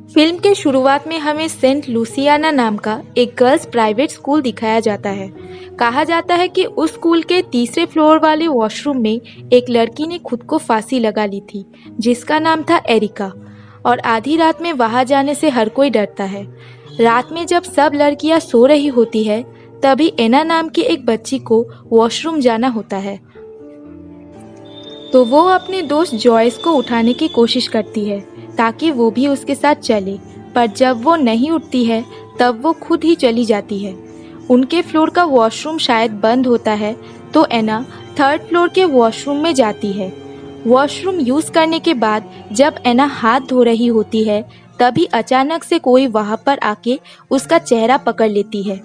Film के शुरुआत में हमें सेंट लुसियाना नाम का एक गर्ल्स प्राइवेट स्कूल दिखाया जाता है। कहा जाता है कि उस स्कूल के तीसरे फ्लोर वाले वॉशरूम में एक लड़की ने खुद को फांसी लगा ली थी, जिसका नाम था एरिका। और आधी रात में वहां जाने से हर कोई डरता है। रात में जब सब लड़कियां सो रही होती है, तभी एना नाम की एक बच्ची को वॉशरूम जाना होता है। तो वो अपने दोस्त जॉयस को उठाने की कोशिश करती है ताकि वो भी उसके साथ चले, पर जब वो नहीं उठती है तब वो खुद ही चली जाती है। उनके फ्लोर का वॉशरूम शायद बंद होता है, तो एना थर्ड फ्लोर के वॉशरूम में जाती है। वॉशरूम यूज़ करने के बाद जब एना हाथ धो रही होती है, तभी अचानक से कोई वहाँ पर आके उसका चेहरा पकड़ लेती है,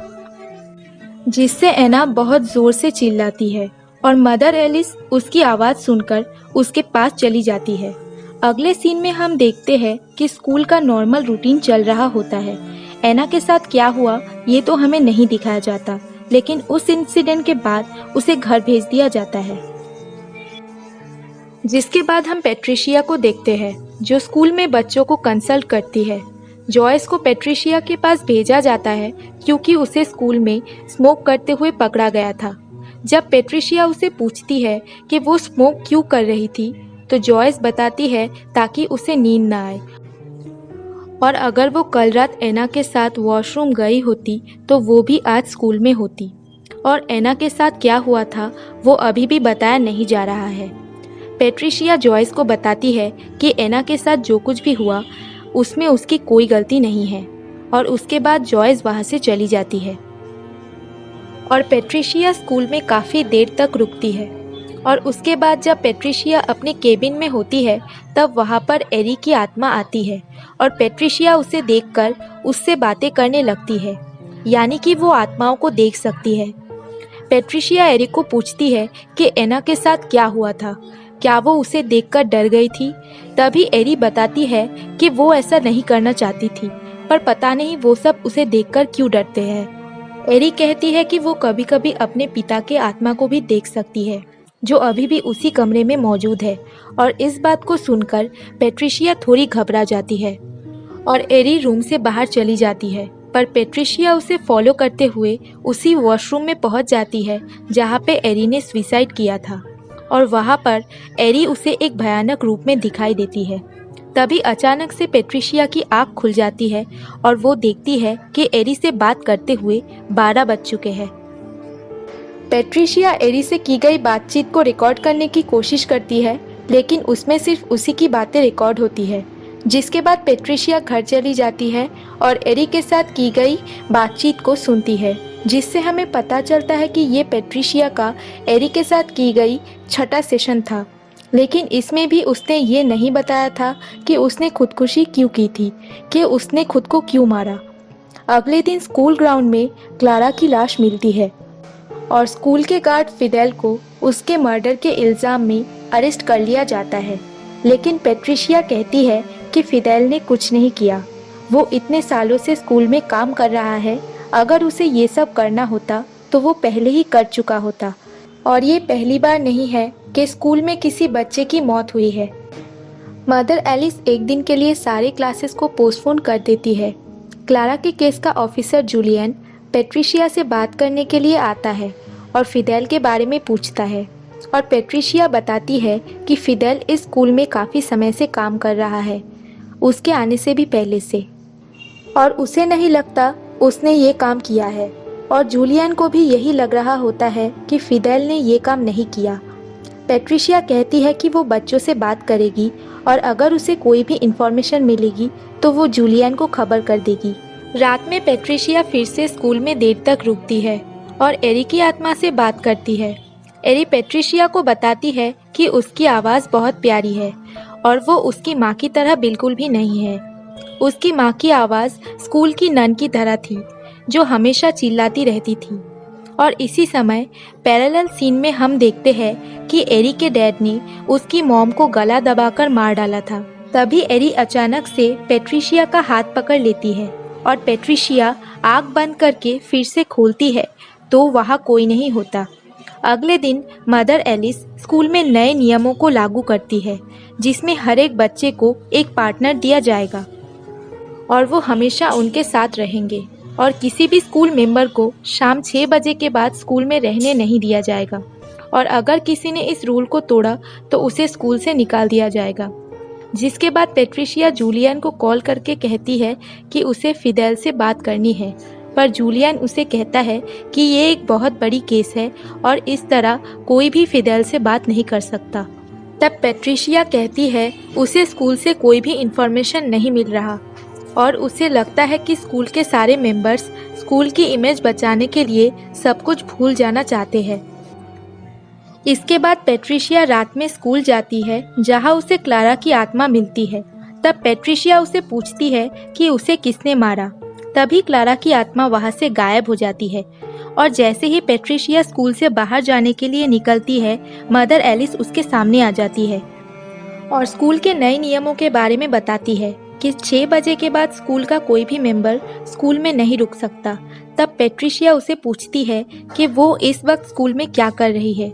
जिससे एना बहुत ज़ोर से चिल्लाती है और मदर एलिस उसकी आवाज़ सुनकर उसके पास चली जाती है। अगले सीन में हम देखते हैं कि स्कूल का नॉर्मल रूटीन चल रहा होता है। एना के साथ क्या हुआ ये तो हमें नहीं दिखाया जाता, लेकिन उस इंसिडेंट के बाद उसे घर भेज दिया जाता है। जिसके बाद हम पेट्रिशिया को देखते हैं, जो स्कूल में बच्चों को कंसल्ट करती है। जॉयस को पेट्रिशिया के पास भेजा जाता है क्योंकि उसे स्कूल में स्मोक करते हुए पकड़ा गया था। जब पेट्रिशिया उसे पूछती है कि वो स्मोक क्यों कर रही थी, तो जॉयस बताती है ताकि उसे नींद ना आए। और अगर वो कल रात एना के साथ वॉशरूम गई होती तो वो भी आज स्कूल में होती। और एना के साथ क्या हुआ था वो अभी भी बताया नहीं जा रहा है। पेट्रिशिया जॉयस को बताती है कि एना के साथ जो कुछ भी हुआ उसमें उसकी कोई गलती नहीं है, और उसके बाद जॉयस वहाँ से चली जाती है। और पेट्रिशिया स्कूल में काफ़ी देर तक रुकती है। और उसके बाद जब पेट्रिशिया अपने केबिन में होती है, तब वहाँ पर एरी की आत्मा आती है और पेट्रिशिया उसे देखकर उससे बातें करने लगती है, यानी कि वो आत्माओं को देख सकती है। पेट्रिशिया एरी को पूछती है कि एना के साथ क्या हुआ था, क्या वो उसे देखकर डर गई थी। तभी एरी बताती है कि वो ऐसा नहीं करना चाहती थी, पर पता नहीं वो सब उसे देखकर क्यों डरते हैं। एरी कहती है कि वो कभी कभी अपने पिता के आत्मा को भी देख सकती है, जो अभी भी उसी कमरे में मौजूद है। और इस बात को सुनकर पेट्रिशिया थोड़ी घबरा जाती है और एरी रूम से बाहर चली जाती है। पर पेट्रिशिया उसे फॉलो करते हुए उसी वॉशरूम में पहुंच जाती है जहां पे एरी ने सुसाइड किया था। और वहां पर एरी उसे एक भयानक रूप में दिखाई देती है। तभी अचानक से पेट्रिशिया की आँख खुल जाती है और वो देखती है कि एरी से बात करते हुए 12 बज चुके हैं। पेट्रिशिया एरी से की गई बातचीत को रिकॉर्ड करने की कोशिश करती है, लेकिन उसमें सिर्फ उसी की बातें रिकॉर्ड होती है। जिसके बाद पेट्रिशिया घर चली जाती है और एरी के साथ की गई बातचीत को सुनती है, जिससे हमें पता चलता है कि ये पेट्रिशिया का एरी के साथ की गई छठा सेशन था। लेकिन इसमें भी उसने ये नहीं बताया था कि उसने खुदकुशी क्यों की थी, कि उसने खुद को क्यों मारा। अगले दिन स्कूल ग्राउंड में क्लारा की लाश मिलती है और स्कूल के गार्ड फिडेल को उसके मर्डर के इल्ज़ाम में अरेस्ट कर लिया जाता है। लेकिन पेट्रिशिया कहती है कि फिडेल ने कुछ नहीं किया, वो इतने सालों से स्कूल में काम कर रहा है। अगर उसे ये सब करना होता तो वो पहले ही कर चुका होता, और ये पहली बार नहीं है कि स्कूल में किसी बच्चे की मौत हुई है। मदर एलिस एक दिन के लिए सारे क्लासेस को पोस्टपोन कर देती है। क्लारा के केस का ऑफिसर जूलियन पेट्रिशिया से बात करने के लिए आता है और फिडेल के बारे में पूछता है। और पेट्रिशिया बताती है कि फिडेल इस स्कूल में काफ़ी समय से काम कर रहा है, उसके आने से भी पहले से, और उसे नहीं लगता उसने ये काम किया है। और जूलियन को भी यही लग रहा होता है कि फिडेल ने ये काम नहीं किया। पेट्रिशिया कहती है कि वो बच्चों से बात करेगी और अगर उसे कोई भी इन्फॉर्मेशन मिलेगी तो वो जूलियन को खबर कर देगी। रात में पेट्रिशिया फिर से स्कूल में देर तक रुकती है और एरी की आत्मा से बात करती है। एरी पेट्रिशिया को बताती है कि उसकी आवाज़ बहुत प्यारी है और वो उसकी माँ की तरह बिल्कुल भी नहीं है। उसकी माँ की आवाज़ स्कूल की नन की तरह थी, जो हमेशा चिल्लाती रहती थी। और इसी समय पैरेलल सीन में हम देखते हैं कि एरी के डैड ने उसकी मॉम को गला दबाकर मार डाला था। तभी एरी अचानक से पेट्रिशिया का हाथ पकड़ लेती है और पेट्रिशिया आँख बंद करके फिर से खोलती है तो वहाँ कोई नहीं होता। अगले दिन मदर एलिस स्कूल में नए नियमों को लागू करती है, जिसमें हर एक बच्चे को एक पार्टनर दिया जाएगा। और वो हमेशा उनके साथ रहेंगे और किसी भी स्कूल मेंबर को शाम 6 बजे के बाद स्कूल में रहने नहीं दिया जाएगा और अगर किसी ने इस रूल को तोड़ा तो उसे स्कूल से निकाल दिया जाएगा। जिसके बाद पेट्रिशिया जूलियन को कॉल करके कहती है कि उसे फिदेल से बात करनी है, पर जूलियन उसे कहता है कि ये एक बहुत बड़ी केस है और इस तरह कोई भी फिदेल से बात नहीं कर सकता। तब पेट्रिशिया कहती है उसे स्कूल से कोई भी इन्फॉर्मेशन नहीं मिल रहा और उसे लगता है कि स्कूल के सारे मेंबर्स स्कूल की इमेज बचाने के लिए सब कुछ भूल जाना चाहते हैं। इसके बाद पेट्रिशिया रात में स्कूल जाती है जहां उसे क्लारा की आत्मा मिलती है। तब पेट्रिशिया उसे पूछती है कि उसे किसने मारा। तभी क्लारा की आत्मा वहां से गायब हो जाती है और जैसे ही पेट्रिशिया स्कूल से बाहर जाने के लिए निकलती है, मदर एलिस उसके सामने आ जाती है और स्कूल के नए नियमों के बारे में बताती है कि 6 बजे के बाद स्कूल का कोई भी मेंबर स्कूल में नहीं रुक सकता। तब पेट्रिशिया उसे पूछती है कि वो इस वक्त स्कूल में क्या कर रही है।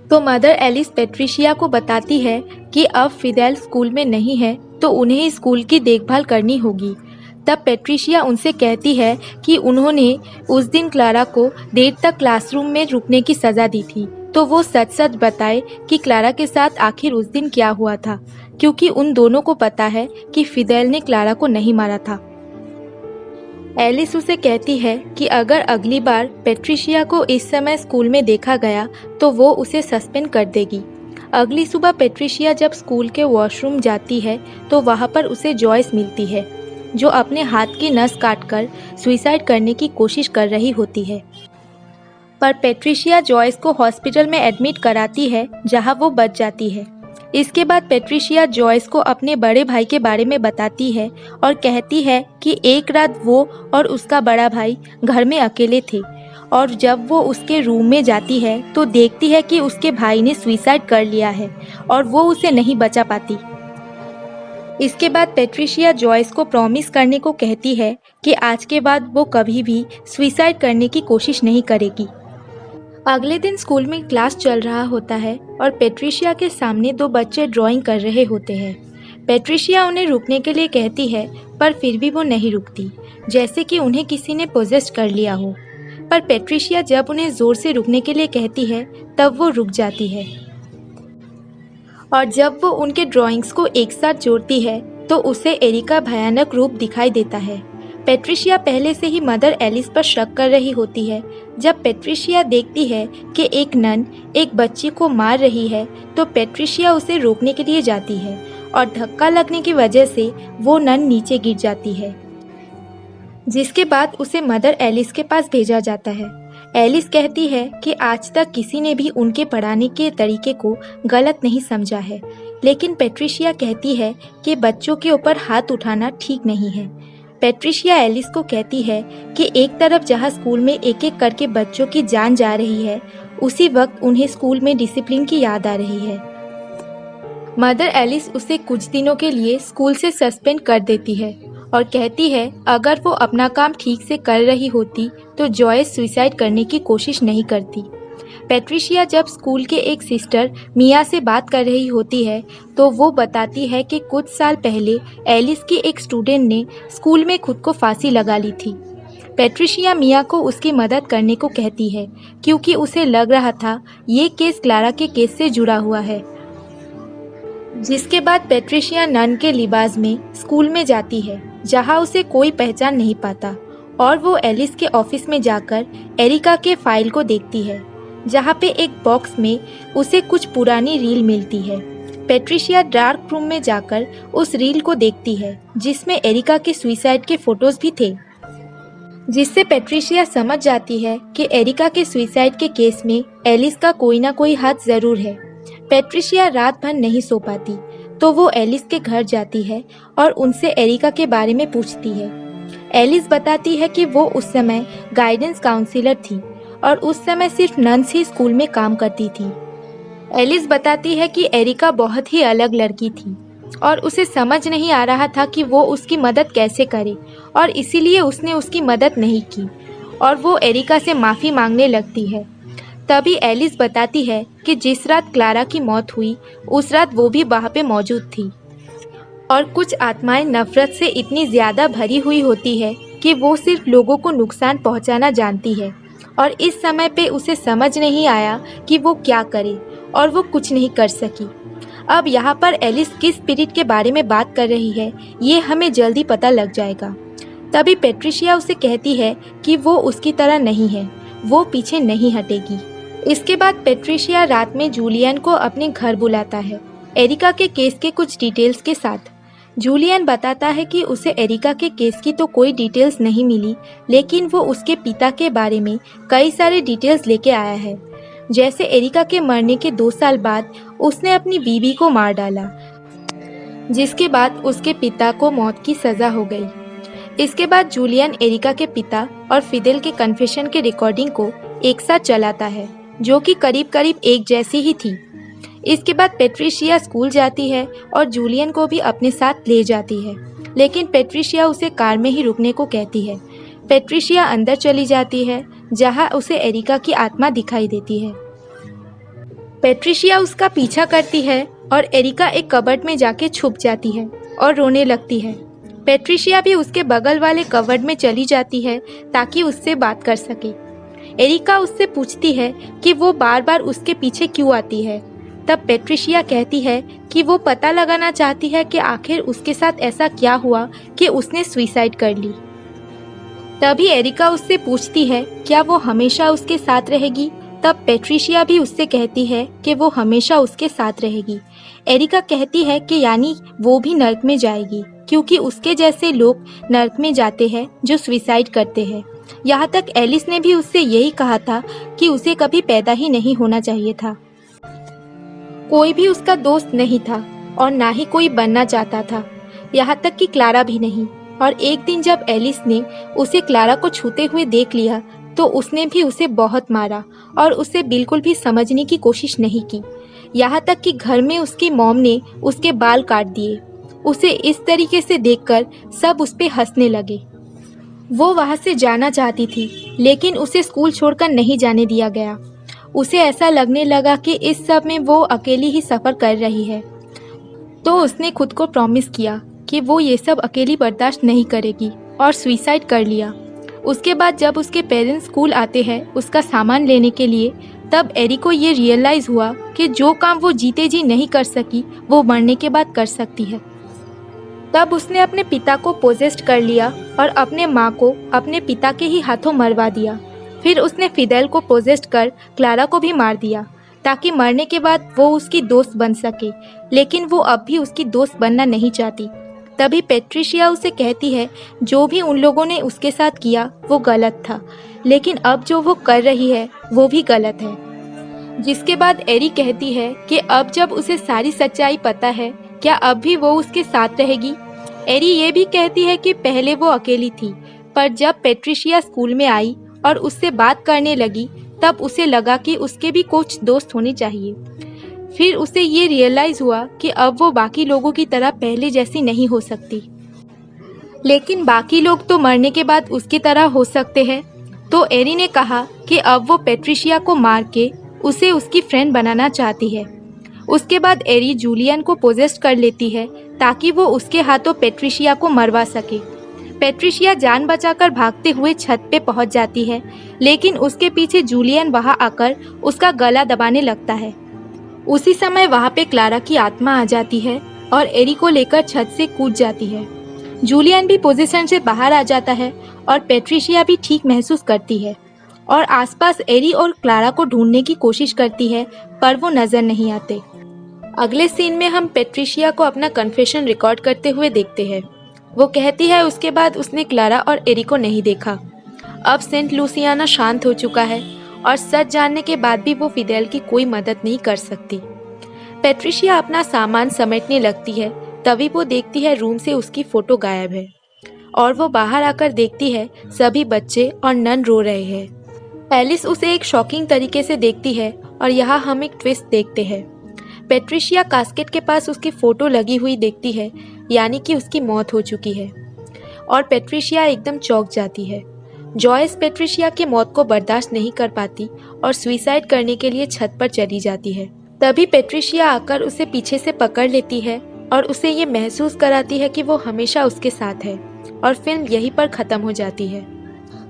तो मदर एलिस पेट्रिशिया को बताती है कि अब फिदेल स्कूल में नहीं है तो उन्हें स्कूल की देखभाल करनी होगी। तब पेट्रिशिया उनसे कहती है कि उन्होंने उस दिन क्लारा को देर तक क्लासरूम में रुकने की सज़ा दी थी, तो वो सच सच बताए कि क्लारा के साथ आखिर उस दिन क्या हुआ था, क्योंकि उन दोनों को पता है कि फिदेल ने क्लारा को नहीं मारा था। एलिस उसे कहती है कि अगर अगली बार पेट्रिशिया को इस समय स्कूल में देखा गया तो वो उसे सस्पेंड कर देगी। अगली सुबह पेट्रिशिया जब स्कूल के वॉशरूम जाती है तो वहाँ पर उसे जॉयस मिलती है, जो अपने हाथ की नस काटकर सुसाइड करने की कोशिश कर रही होती है। पर पेट्रिशिया जॉयस को हॉस्पिटल में एडमिट कराती है जहाँ वो बच जाती है। इसके बाद पेट्रिशिया जॉयस को अपने बड़े भाई के बारे में बताती है और कहती है कि एक रात वो और उसका बड़ा भाई घर में अकेले थे और जब वो उसके रूम में जाती है तो देखती है कि उसके भाई ने सुसाइड कर लिया है और वो उसे नहीं बचा पाती। इसके बाद पेट्रिशिया जॉयस को प्रॉमिस करने को कहती है कि आज के बाद वो कभी भी सुसाइड करने की कोशिश नहीं करेगी। अगले दिन स्कूल में क्लास चल रहा होता है और पेट्रिशिया के सामने 2 बच्चे ड्राइंग कर रहे होते हैं। पेट्रिशिया उन्हें रुकने के लिए कहती है पर फिर भी वो नहीं रुकती, जैसे कि उन्हें किसी ने पोजेस कर लिया हो। पर पेट्रिशिया जब उन्हें ज़ोर से रुकने के लिए कहती है तब वो रुक जाती है और जब वो उनके ड्राइंग्स को एक साथ जोड़ती है तो उसे एरिका भयानक रूप दिखाई देता है। पेट्रिशिया पहले से ही मदर एलिस पर शक कर रही होती है। जब पेट्रिशिया देखती है कि एक नन एक बच्ची को मार रही है तो पेट्रिशिया उसे रोकने के लिए जाती है और धक्का लगने की वजह से वो नन नीचे गिर जाती है, जिसके बाद उसे मदर एलिस के पास भेजा जाता है। एलिस कहती है कि आज तक किसी ने भी उनके पढ़ाने के तरीके को गलत नहीं समझा है, लेकिन पेट्रिशिया कहती है कि बच्चों के ऊपर हाथ उठाना ठीक नहीं है। पेट्रिशिया एलिस को कहती है कि एक तरफ जहां स्कूल में एक एक करके बच्चों की जान जा रही है, उसी वक्त उन्हें स्कूल में डिसिप्लिन की याद आ रही है। मदर एलिस उसे कुछ दिनों के लिए स्कूल से सस्पेंड कर देती है और कहती है अगर वो अपना काम ठीक से कर रही होती तो जॉयस सुसाइड करने की कोशिश नहीं करती। पेट्रिशिया जब स्कूल के एक सिस्टर मिया से बात कर रही होती है तो वो बताती है कि कुछ साल पहले एलिस की एक स्टूडेंट ने स्कूल में खुद को फांसी लगा ली थी। पेट्रिशिया मिया को उसकी मदद करने को कहती है क्योंकि उसे लग रहा था ये केस क्लारा के केस से जुड़ा हुआ है। जिसके बाद पेट्रिशिया नन के लिबास में स्कूल में जाती है जहां उसे कोई पहचान नहीं पाता और वो एलिस के ऑफिस में जाकर एरिका के फाइल को देखती है जहाँ पे एक बॉक्स में उसे कुछ पुरानी रील मिलती है। पेट्रिशिया डार्क रूम में जाकर उस रील को देखती है जिसमें एरिका के सुसाइड के फोटोज भी थे, जिससे पेट्रिशिया समझ जाती है कि एरिका के सुसाइड के केस में एलिस का कोई ना कोई हाथ जरूर है। पेट्रिशिया रात भर नहीं सो पाती तो वो एलिस के घर जाती है और उनसे एरिका के बारे में पूछती है। एलिस बताती है कि वो उस समय गाइडेंस काउंसिलर थी और उस समय सिर्फ नन्स ही स्कूल में काम करती थी। एलिस बताती है कि एरिका बहुत ही अलग लड़की थी और उसे समझ नहीं आ रहा था कि वो उसकी मदद कैसे करे और इसीलिए उसने उसकी मदद नहीं की और वो एरिका से माफ़ी मांगने लगती है। तभी एलिस बताती है कि जिस रात क्लारा की मौत हुई उस रात वो भी वहाँ पे मौजूद थी। और कुछ आत्माएं नफरत से इतनी ज़्यादा भरी हुई होती है कि वो सिर्फ लोगों को नुकसान पहुंचाना जानती है। और इस समय पे उसे समझ नहीं आया कि वो क्या करे, और वो कुछ नहीं कर सकी। अब यहाँ पर एलिस किस स्पिरिट के बारे में बात कर रही है, ये हमें जल्दी पता लग जाएगा। तभी पेट्रिशिया उसे कहती है कि वो उसकी तरह नहीं है, वो पीछे नहीं हटेगी। इसके बाद पेट्रिशिया रात में जूलियन को अपने घर बुलाता है, एरिका के केस के कुछ डिटेल्स के साथ। जूलियन बताता है कि उसे एरिका के केस की तो कोई डिटेल्स नहीं मिली, लेकिन वो उसके पिता के बारे में कई सारे डिटेल्स लेके आया है। जैसे एरिका के मरने के 2 साल बाद उसने अपनी बीवी को मार डाला, जिसके बाद उसके पिता को मौत की सज़ा हो गई। इसके बाद जूलियन एरिका के पिता और फिदेल के कन्फेशन के रिकॉर्डिंग को एक साथ चलाता है, जो कि करीब करीब एक जैसी ही थी। इसके बाद पेट्रिशिया स्कूल जाती है और जूलियन को भी अपने साथ ले जाती है, लेकिन पेट्रिशिया उसे कार में ही रुकने को कहती है। पेट्रिशिया अंदर चली जाती है, जहां उसे एरिका की आत्मा दिखाई देती है। पेट्रिशिया उसका पीछा करती है और एरिका एक कबर्ड में जाके छुप जाती है और रोने लगती है। पेट्रिशिया भी उसके बगल वाले कबर्ड में चली जाती है ताकि उससे बात कर सके। एरिका उससे पूछती है कि वो बार बार उसके पीछे क्यों आती है। तब पेट्रिशिया कहती है कि वो पता लगाना चाहती है कि आखिर उसके साथ ऐसा क्या हुआ कि उसने सुसाइड कर ली। तभी एरिका उससे पूछती है क्या वो हमेशा उसके साथ रहेगी। तब पेट्रिशिया भी उससे कहती है कि वो हमेशा उसके साथ रहेगी। एरिका कहती है कि यानी वो भी नर्क में जाएगी, क्योंकि उसके जैसे लोग नर्क में जाते हैं जो सुसाइड करते हैं। यहाँ तक एलिस ने भी उससे यही कहा था कि उसे कभी पैदा ही नहीं होना चाहिए था। कोई भी उसका दोस्त नहीं था और ना ही कोई बनना चाहता था, यहाँ तक कि क्लारा भी नहीं। और एक दिन जब एलिस ने उसे क्लारा को छूते हुए देख लिया तो उसने भी उसे बहुत मारा और उसे बिल्कुल भी समझने की कोशिश नहीं की। यहाँ तक कि घर में उसकी मॉम ने उसके बाल काट दिए। उसे इस तरीके से देखकर सब उस पे हंसने लगे। वो वहाँ से जाना चाहती थी, लेकिन उसे स्कूल छोड़कर नहीं जाने दिया गया। उसे ऐसा लगने लगा कि इस सब में वो अकेली ही सफ़र कर रही है, तो उसने खुद को प्रॉमिस किया कि वो ये सब अकेली बर्दाश्त नहीं करेगी और सुसाइड कर लिया। उसके बाद जब उसके पेरेंट्स स्कूल आते हैं उसका सामान लेने के लिए, तब एरी को ये रियलाइज़ हुआ कि जो काम वो जीते जी नहीं कर सकी वो मरने के बाद कर सकती है। तब उसने अपने पिता को पोजेस्ट कर लिया और अपने माँ को अपने पिता के ही हाथों मरवा दिया। फिर उसने फिदेल को पोजेस्ट कर क्लारा को भी मार दिया ताकि मरने के बाद वो उसकी दोस्त बन सके, लेकिन वो अब भी उसकी दोस्त बनना नहीं चाहती। तभी पेट्रिशिया उसे कहती है जो भी उन लोगों ने उसके साथ किया वो गलत था, लेकिन अब जो वो कर रही है वो भी गलत है। जिसके बाद एरी कहती है कि अब जब उसे सारी सच्चाई पता है, क्या अब भी वो उसके साथ रहेगी। एरी ये भी कहती है कि पहले वो अकेली थी, पर जब पेट्रिशिया स्कूल में आई और उससे बात करने लगी तब उसे लगा कि उसके भी कुछ दोस्त होने चाहिए। फिर उसे ये रियलाइज़ हुआ कि अब वो बाकी लोगों की तरह पहले जैसी नहीं हो सकती, लेकिन बाकी लोग तो मरने के बाद उसकी तरह हो सकते हैं। तो एरी ने कहा कि अब वो पेट्रिशिया को मार के उसे उसकी फ्रेंड बनाना चाहती है। उसके बाद एरी जूलियन को पोजेस्ट कर लेती है ताकि वो उसके हाथों पेट्रिशिया को मरवा सके। पेट्रिशिया जान बचाकर भागते हुए छत पे पहुंच जाती है, लेकिन उसके पीछे जूलियन वहां आकर उसका गला दबाने लगता है। उसी समय वहां पे क्लारा की आत्मा आ जाती है और एरी को लेकर छत से कूद जाती है। जूलियन भी पोजीशन से बाहर आ जाता है और पेट्रिशिया भी ठीक महसूस करती है और आसपास एरी और क्लारा को ढूंढने की कोशिश करती है, पर वो नजर नहीं आते। अगले सीन में हम पेट्रिशिया को अपना कन्फेशन रिकॉर्ड करते हुए देखते हैं। वो कहती है उसके बाद उसने क्लारा और एरी को नहीं देखा। अब सेंट लूसियाना शांत हो चुका है और सच जानने के बाद भी वो फिदेल की कोई मदद नहीं कर सकती। पेट्रिशिया अपना सामान समेटने लगती है, तभी वो देखती है रूम से उसकी फोटो गायब है और वो बाहर आकर देखती है सभी बच्चे और नन रो रहे हैं। एलिस उसे एक शॉकिंग तरीके से देखती है और यहाँ हम एक ट्विस्ट देखते हैं। पेट्रिशिया कास्केट के पास उसकी फोटो लगी हुई देखती है, यानी कि उसकी मौत हो चुकी है और पेट्रिशिया एकदम चौंक जाती है। जॉयस पेट्रिशिया की मौत को बर्दाश्त नहीं कर पाती और सुसाइड करने के लिए छत पर चली जाती है। तभी पेट्रिशिया आकर उसे पीछे से पकड़ लेती है और उसे ये महसूस कराती है कि वो हमेशा उसके साथ है, और फिल्म यहीं पर ख़त्म हो जाती है।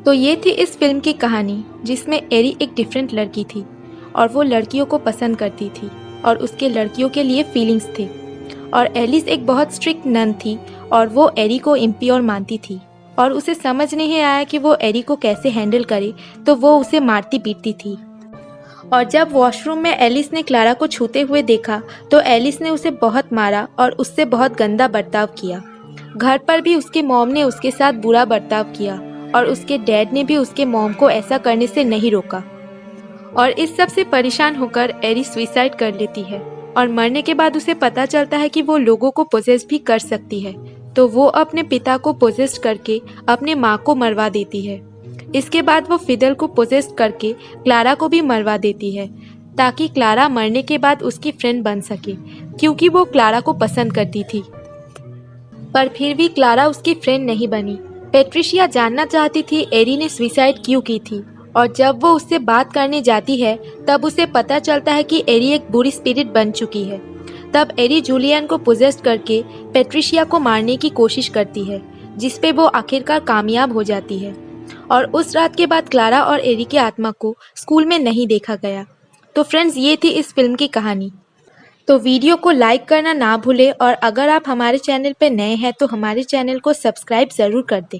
तो ये थी इस फिल्म की कहानी, जिसमें एरी एक डिफरेंट लड़की थी और वो लड़कियों को पसंद करती थी और उसके लड़कियों के लिए फीलिंग्स थे। और एलिस एक बहुत स्ट्रिक्ट नन थी और वो एरी को इम्प्योर मानती थी और उसे समझ नहीं आया कि वो एरी को कैसे हैंडल करे, तो वो उसे मारती पीटती थी। और जब वॉशरूम में एलिस ने क्लारा को छूते हुए देखा तो एलिस ने उसे बहुत मारा और उससे बहुत गंदा बर्ताव किया। घर पर भी उसके मॉम ने उसके साथ बुरा बर्ताव किया और उसके डैड ने भी उसके मॉम को ऐसा करने से नहीं रोका। और इस सब से परेशान होकर एरी सुसाइड कर लेती है और मरने के बाद उसे पता चलता है कि वो लोगों को पोजेस भी कर सकती है, तो वो अपने पिता को पोजेस्ट करके अपने माँ को मरवा देती है। इसके बाद वो फिडल को पोजेस्ट करके क्लारा को भी मरवा देती है, ताकि क्लारा मरने के बाद उसकी फ्रेंड बन सके, क्योंकि वो क्लारा को पसंद करती थी। पर फिर भी क्लारा उसकी फ्रेंड नहीं बनी। पेट्रिशिया जानना चाहती थी एरी ने सुसाइड क्यों की थी, और जब वो उससे बात करने जाती है तब उसे पता चलता है कि एरी एक बुरी स्पिरिट बन चुकी है। तब एरी जूलियन को पोजेस्ट करके पेट्रिशिया को मारने की कोशिश करती है, जिसपे वो आखिरकार कामयाब हो जाती है। और उस रात के बाद क्लारा और एरी की आत्मा को स्कूल में नहीं देखा गया। तो फ्रेंड्स, ये थी इस फिल्म की कहानी। तो वीडियो को लाइक करना ना भूलें, और अगर आप हमारे चैनल पर नए हैं तो हमारे चैनल को सब्सक्राइब ज़रूर कर दें।